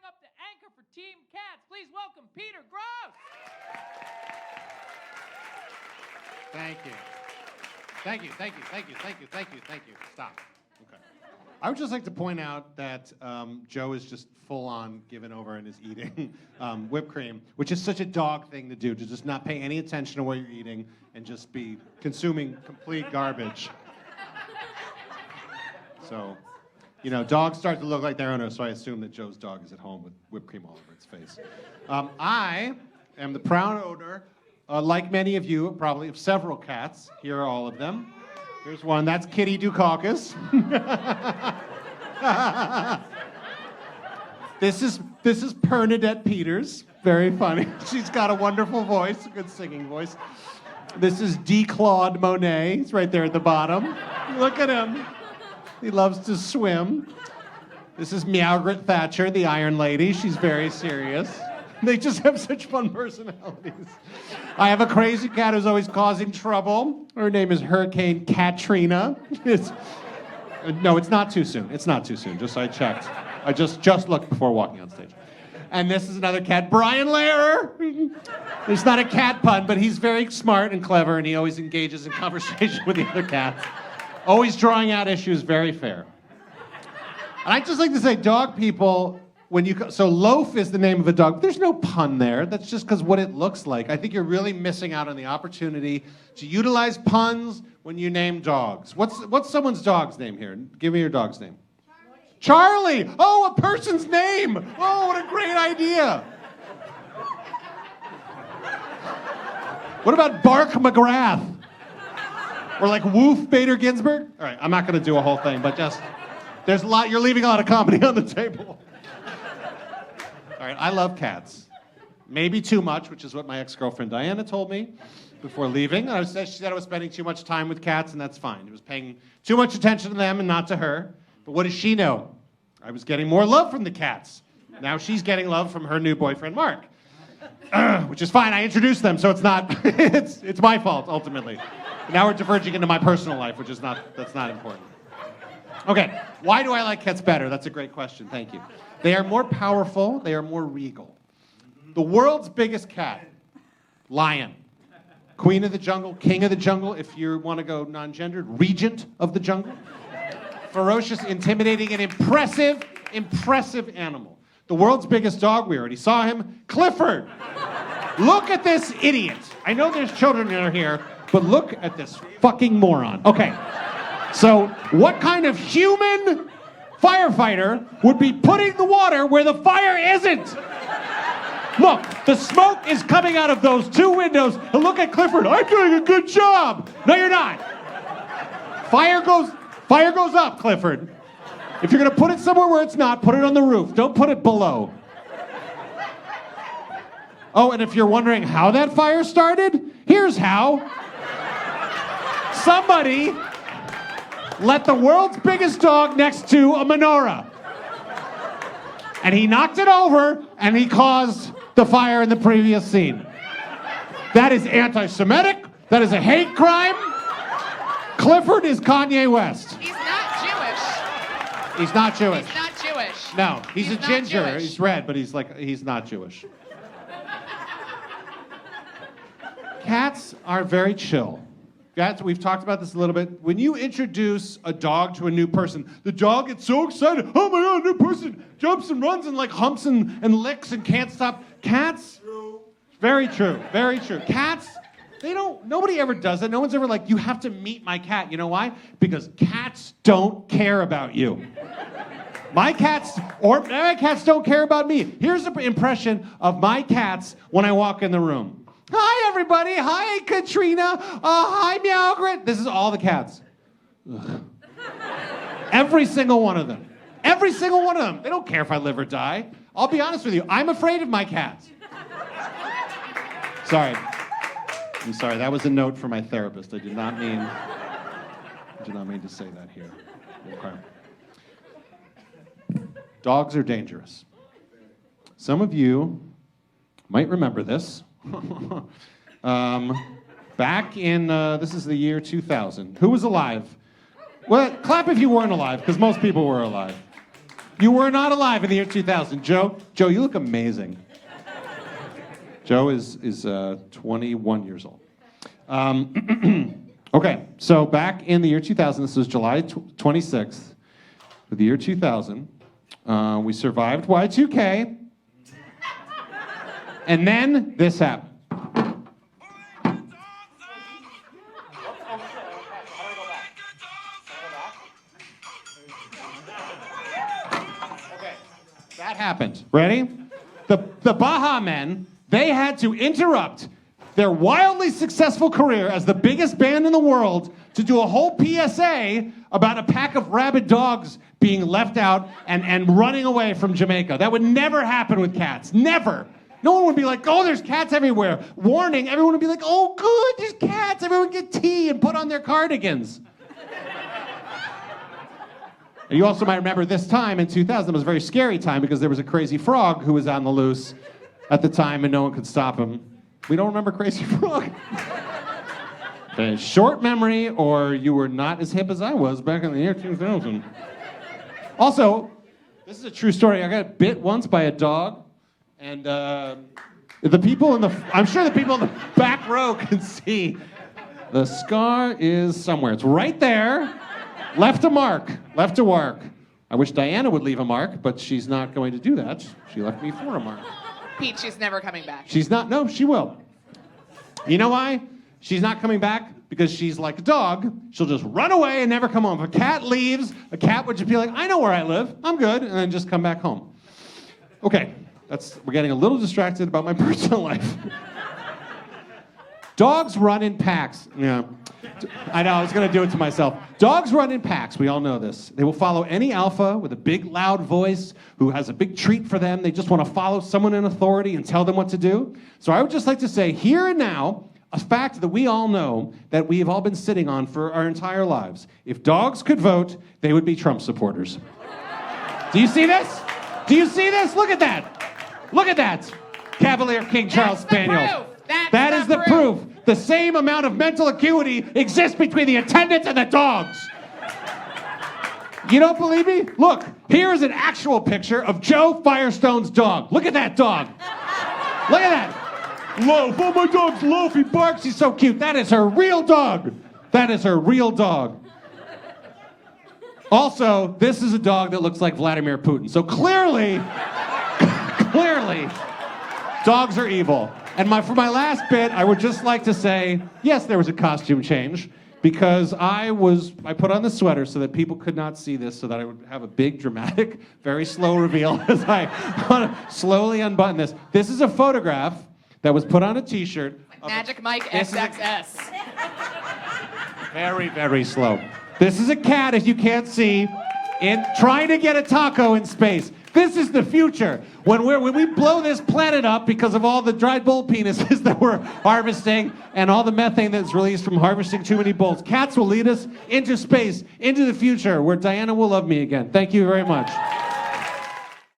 up the anchor for Team Cats. Please welcome Peter Grosz. Thank you. Thank you, thank you, thank you, thank you, thank you, thank you. Stop. Okay. I would just like to point out that Joe is just full on given over and is eating whipped cream, which is such a dog thing to do, to just not pay any attention to what you're eating and just be consuming complete garbage. So, you know, dogs start to look like their owner, so I assume that Joe's dog is at home with whipped cream all over its face. I am the proud owner, like many of you, probably of several cats. Here are all of them. Here's one. That's Kitty Dukakis. This is Bernadette Peters. Very funny. She's got a wonderful voice, a good singing voice. This is D. Claude Monet. He's right there at the bottom. Look at him. He loves to swim. This is Meowgrit Thatcher, the Iron Lady. She's very serious. They just have such fun personalities. I have a crazy cat who's always causing trouble. Her name is Hurricane Katrina. No, it's not too soon. It's not too soon. Just I checked. I just looked before walking on stage. And this is another cat, Brian Lehrer. It's not a cat pun, but he's very smart and clever, and he always engages in conversation with the other cats. Always drawing out issues, very fair. And I'd just like to say, dog people, so Loaf is the name of a dog. There's no pun there. That's just because what it looks like. I think you're really missing out on the opportunity to utilize puns when you name dogs. What's someone's dog's name here? Give me your dog's name. Charlie! Oh, a person's name! Oh, what a great idea! What about Bark McGrath? Or like Woof Bader Ginsburg? All right, I'm not going to do a whole thing, but just, you're leaving a lot of comedy on the table. All right, I love cats. Maybe too much, which is what my ex-girlfriend Diana told me before leaving. She said I was spending too much time with cats, and that's fine. I was paying too much attention to them and not to her. But what does she know? I was getting more love from the cats. Now she's getting love from her new boyfriend, Mark. Which is fine, I introduced them, so it's not, it's my fault, ultimately. Now we're diverging into my personal life, which is that's not important. Okay, why do I like cats better? That's a great question, thank you. They are more powerful, they are more regal. The world's biggest cat, lion. Queen of the jungle, king of the jungle, if you want to go non-gendered, regent of the jungle. Ferocious, intimidating, and impressive animal. The world's biggest dog, we already saw him, Clifford. Look at this idiot. I know there's children that are here, but look at this fucking moron. Okay, so what kind of human firefighter would be putting the water where the fire isn't? Look, the smoke is coming out of those two windows, and look at Clifford. I'm doing a good job. No, you're not. Fire goes up, Clifford. If you're gonna put it somewhere where it's not, put it on the roof. Don't put it below. Oh, and if you're wondering how that fire started, here's how. Somebody let the world's biggest dog next to a menorah. And he knocked it over, and he caused the fire in the previous scene. That is anti-Semitic. That is a hate crime. Clifford is Kanye West. He's not Jewish. He's not Jewish. He's not Jewish. No, he's a ginger. Jewish. He's red, but he's not Jewish. Cats are very chill. Cats, we've talked about this a little bit. When you introduce a dog to a new person, the dog gets so excited. Oh my God, new person jumps and runs and like humps and licks and can't stop. Cats, very true, very true. Cats, nobody ever does it. No one's ever like, you have to meet my cat. You know why? Because cats don't care about you. My cats don't care about me. Here's an impression of my cats when I walk in the room. Hi, everybody. Hi, Katrina. Hi, Meowgrit. This is all the cats. Ugh. Every single one of them. Every single one of them. They don't care if I live or die. I'll be honest with you. I'm afraid of my cats. Sorry. I'm sorry. That was a note for my therapist. I did not mean to say that here. Okay. Dogs are dangerous. Some of you might remember this. Back in, this is the year 2000. Who was alive? Well, clap if you weren't alive, because most people were alive. You were not alive in the year 2000. Joe, you look amazing. Joe is 21 years old. Okay, so back in the year 2000, this was July 26th of the year 2000. We survived Y2K. And then this happened. That happened. Ready? The Baja Men, they had to interrupt their wildly successful career as the biggest band in the world to do a whole PSA about a pack of rabid dogs being left out and running away from Jamaica. That would never happen with cats. Never. No one would be like, oh, there's cats everywhere. Warning, everyone would be like, oh, good, there's cats. Everyone get tea and put on their cardigans. And you also might remember this time in 2000 was a very scary time because there was a crazy frog who was on the loose at the time and no one could stop him. We don't remember Crazy Frog. Okay, short memory, or you were not as hip as I was back in the year 2000. Also, this is a true story. I got bit once by a dog, and the people in the, I'm sure the people in the back row can see. The scar is somewhere. It's right there. Left a mark. Left a mark. I wish Diana would leave a mark, but she's not going to do that. She left me for a mark. Pete, she's never coming back. She's not. No, she will. You know why? She's not coming back because she's like a dog. She'll just run away and never come home. If a cat leaves, a cat would just be like, I know where I live. I'm good. And then just come back home. Okay. We're getting a little distracted about my personal life. Dogs run in packs. Yeah. I know, I was going to do it to myself. Dogs run in packs. We all know this. They will follow any alpha with a big, loud voice who has a big treat for them. They just want to follow someone in authority and tell them what to do. So I would just like to say here and now, a fact that we all know that we have all been sitting on for our entire lives. If dogs could vote, they would be Trump supporters. Do you see this? Do you see this? Look at that. Look at that. Cavalier King Charles Spaniel. That is the proof. The same amount of mental acuity exists between the attendants and the dogs. You don't believe me? Look, here is an actual picture of Joe Firestone's dog. Look at that dog. Look at that. Loaf. Oh, my dog's Loaf. He barks. He's so cute. That is her real dog. That is her real dog. Also, this is a dog that looks like Vladimir Putin. So clearly, dogs are evil. And for my last bit, I would just like to say, yes, there was a costume change because I put on the sweater so that people could not see this, so that I would have a big, dramatic, very slow reveal as I slowly unbutton this. This is a photograph that was put on a T-shirt. Magic Mike XXS. Very, very slow. This is a cat, as you can't see, trying to get a taco in space. This is the future. When we blow this planet up because of all the dried bull penises that we're harvesting and all the methane that's released from harvesting too many bulls, cats will lead us into space, into the future, where Diana will love me again. Thank you very much.